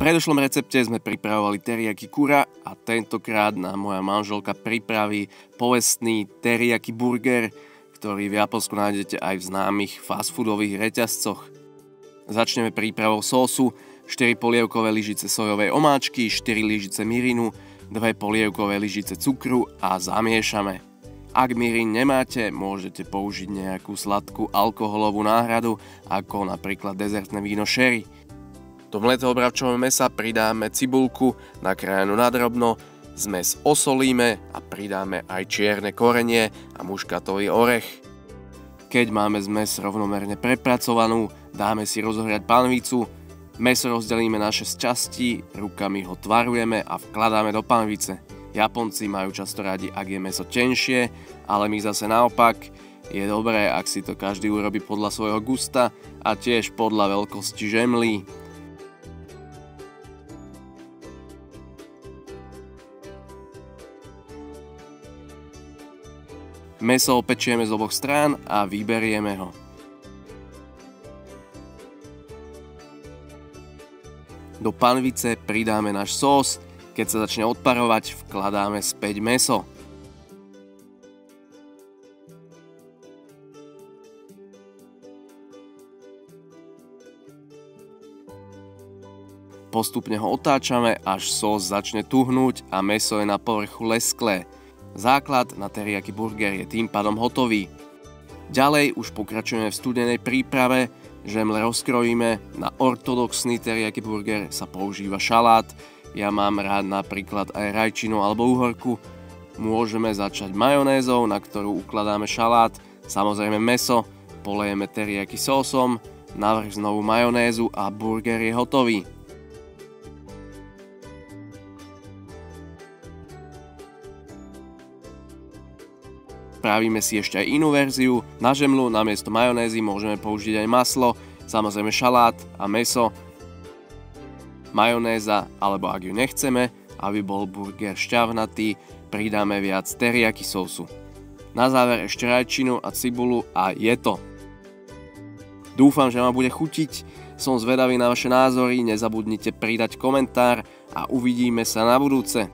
predošlom recepte sme pripravovali teriyaki kura a tentokrát nám moja manželka pripraví povestný teriyaki burger, ktorý v Japonsku nájdete aj v známych fast foodových reťazcoch. Začneme prípravou sósu: 4 polievkové lyžice sojovej omáčky, 4 lyžice mirinu, 2 polievkové lyžice cukru a zamiešame. Ak mirin nemáte, môžete použiť nejakú sladkú alkoholovú náhradu, ako napríklad dezertné víno sherry. Do mletého bravčového mäsa pridáme cibulku nakrájanú nadrobno, zmes osolíme a pridáme aj čierne korenie a muškatový orech. Keď máme zmes rovnomerne prepracovanú, dáme si rozohrať panvicu, mäso rozdelíme na 6 častí, rukami ho tvarujeme a vkladáme do panvice. Japonci majú často radi, ak je mäso tenšie, ale my zase naopak. Je dobré, ak si to každý urobí podľa svojho gusta a tiež podľa veľkosti žemlí. Mäso opečieme z oboch strán a vyberieme ho. Do panvice pridáme náš sós, keď sa začne odparovať, vkladáme späť mäso. Postupne ho otáčame, až sós začne tuhnúť a mäso je na povrchu lesklé. Základ na teriyaki burger je tým pádom hotový. Ďalej už pokračujeme v studenej príprave. Žemle rozkrojíme. Na ortodoxný teriyaki burger sa používa šalát. Ja mám rád napríklad aj rajčinu alebo uhorku. Môžeme začať majonézou, na ktorú ukladáme šalát, samozrejme mäso, polejeme teriyaki sósom, navrch znovu majonézu a burger je hotový. Spravíme si ešte aj inú verziu. Na žemlu namiesto majonézy môžeme použiť aj maslo, samozrejme šalát a mäso, majonéza, alebo ak ju nechceme, aby bol burger šťavnatý, pridáme viac teriyaki sósu. Na záver ešte rajčinu a cibulu a je to. Dúfam, že vám bude chutiť. Som zvedavý na vaše názory, nezabudnite pridať komentár a uvidíme sa na budúce.